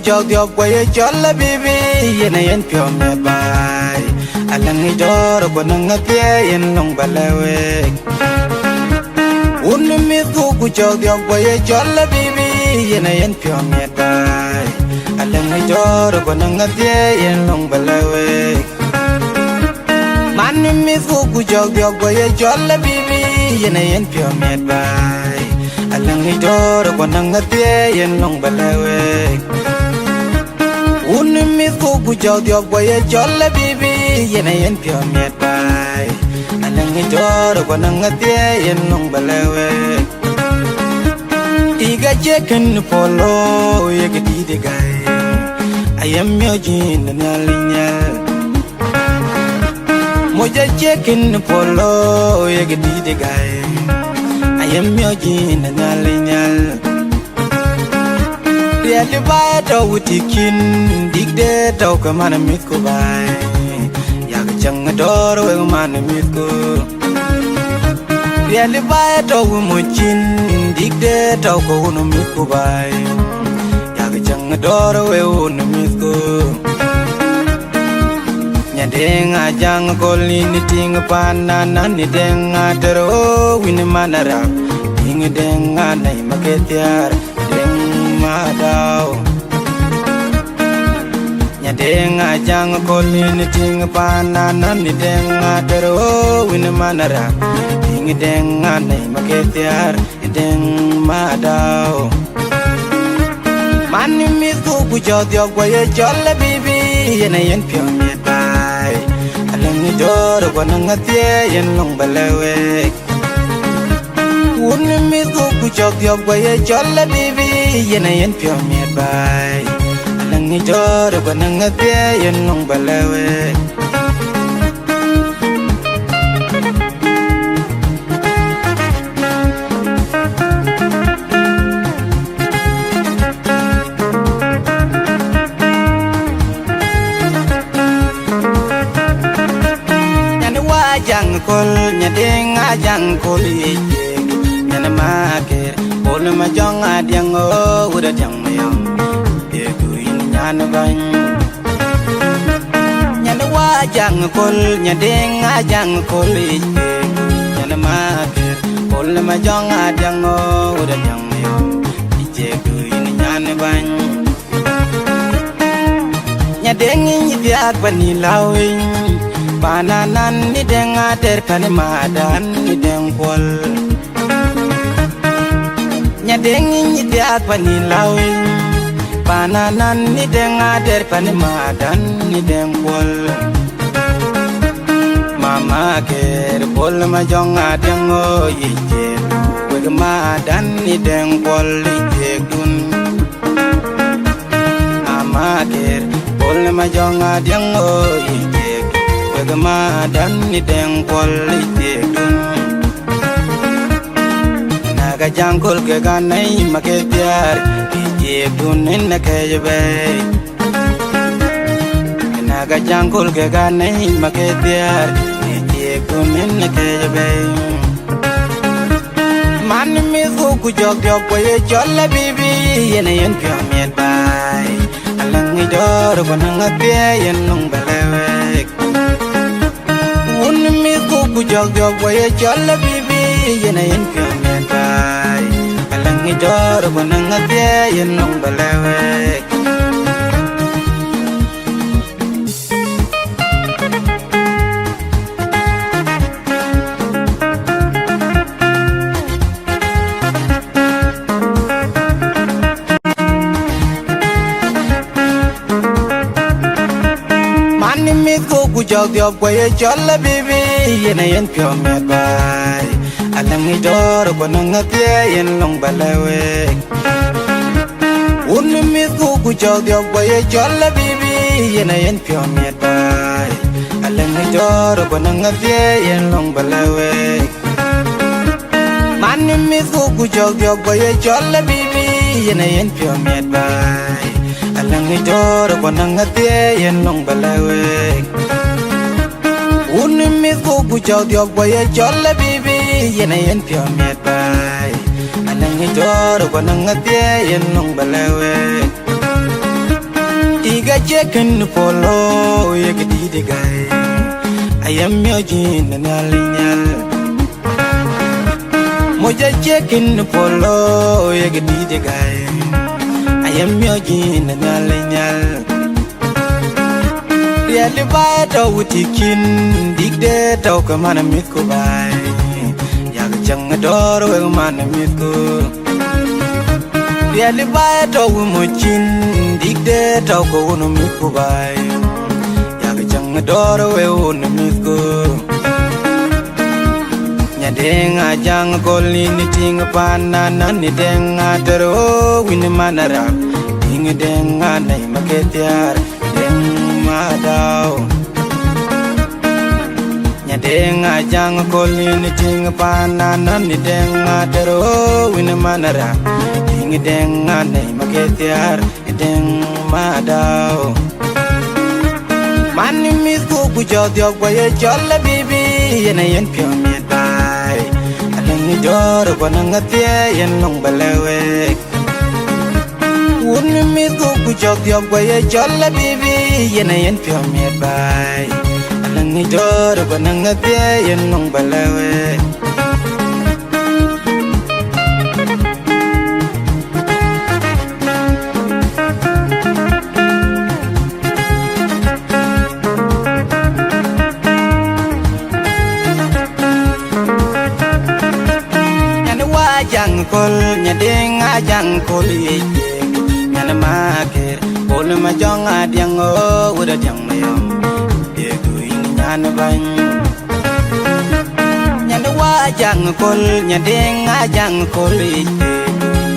Jog the way jolla baby yena yen pyo me bai alang ni jor ko nang pye yen long balawe un mi ku jog the way jolla baby yena yen pyo me bai alang ni jor ko nang pye yen long balawe man mi ku jog the way jolla baby yena yen pyo me bai alang ni jor ko nang pye yen long balawe Unmi ku jog the way jolla baby yena yen pyo met bai alang ni jor ko nang pye yen long balawe tiga checken polo ye gidi de gai ayam yo jin na linya moja checken polo ye gidi de gai ayam yo jin na linya Yali baya tau tikin digde tau kemana mitku bay Yak jang dor we mana mitku Yali baya tau mucin digde tau ko unu mitku bay Yak jang dor we unu mitku Nyadeng ajang koli ni ting pananan ni deng adero wini manara Ting deng anai maketiar madao nyadeng ajang kolin ting pananan ni deng adero win manara ting deng anai maketiar deng madao mani mi ku jog the way jolla baby yena yen pyo me bai alang ni dor ko nang atye yen long balawe un mi ku jog the way jolla baby yena yen pyo me bai alang ni jor ko nang pye yen long balawe nyane wajang kol nyadeng ajang kol nyane maker Ol ma jong adiang o udah jang mayang Egu ini nyana bang Nyana wajang kol nyadeng ajang kol ike Nyana maker Ol ma jong adiang o udah jang mayang Egu ini nyana bang Nyadeng ini biak bani lawing Pananan ni deng ader panimadan ni deng kol Nyadeng ni diak pani lawing pananan ni deng ader pani madan ni deng pol mama ker pol ma jong adeng o ije we madan ni deng pol ije dun mama ker pol ma jong adeng o ije we madan ni deng pol ije dun Naga jangkul ke ganai make pyar ije dunin na kejbe Naga jangkul ke ganai make pyar ije dunin na kejbe Man mi ku jog boye jolla bibi yena yen pyo met bai alang ni dor ko nang pye yen long balawe Un mi ku jog boye jolla bibi yena yen pyo met bai alang ni dor ko nang pye yen long balawe ku jog the boye jolla bibi yena yen pyo met bai alang ni dor ko nang pye yen long balawe Un mi ku jog the boye jolla bibi yena yen pyo met bai alang ni dor ko nang pye yen long balawe Man mi ku jog the boye jolla bibi yena yen pyo miet bai alang ni jor ko nang atie yen long balawe un mi ko bu chao diok boy cholle bibi yena yen pyo miet bai alang ni jor ko nang atie yen long balawe tiga chekin polo ye gidi de gai ayam yo jin na linyal moja chekin polo ye gidi de gai ayam yo jin na linyal riali bai to utikin digde to kamana mit ko bai ya jang dor we mana mit ko riali bai to mochin digde to ko no mit ko bai ya jang dor we no mit ko denga jang kolini ting panana ni denga tero win manara ting denga nai maketiar deng madao nya denga jang kolini ting panana ni denga tero win manara ting denga nai maketiar deng madao mani mis ko bujo diok boye cholle bibi yena yen pyo miet bai alang jor ko nang atie yen long balawe un mis ko bujo diok boye cholle bibi yena yen pyo miet bai alang jor ko nang atie yen long balawe jang kol nya ding a jang kol ye nyana maker kol ma jong a diang o uda diang mayom ye guin nyana ban nyana wa jang kol nya ding a jang kol ye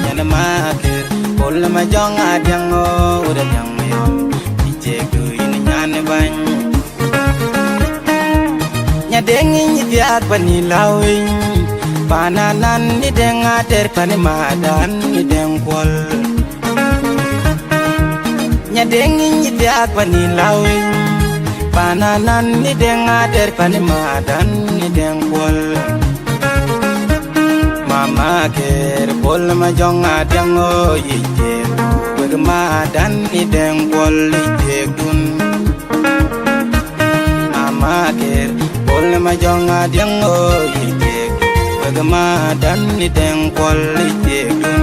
nyana maker kol ma jong a diang o uda diang mayom ye guin nyana ban nya ding ni diak bani lawin pananan ni denga ter panimadan ni dengkol nya dengi ni diak pani lawin pananan ni denga ter panimadan ni dengkol mama ker bol ma jonga dango yije wegmadan ni dengkol yije gun mama ker bol ma jonga dango yije gama dan ni deng kol itegun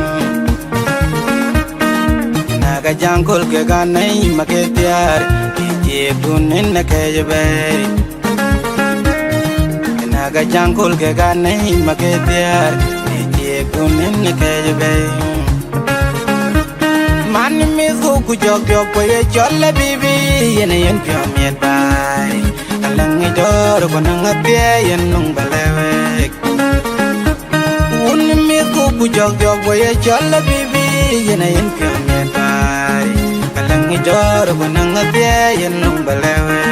naga jangkol ke ganai make tiar itegun na ke jebe naga jangkol ke ganai make tiar itegun na ke jebe man mi go ku jog jog ko ye cholle bibi yen yen pyo miet bai alang dor ko nang atie yen nong balawe mi ko ku jog jog boye cholle bibi yena yen pyo miet bai alang jor ko nang atie yen nong balawe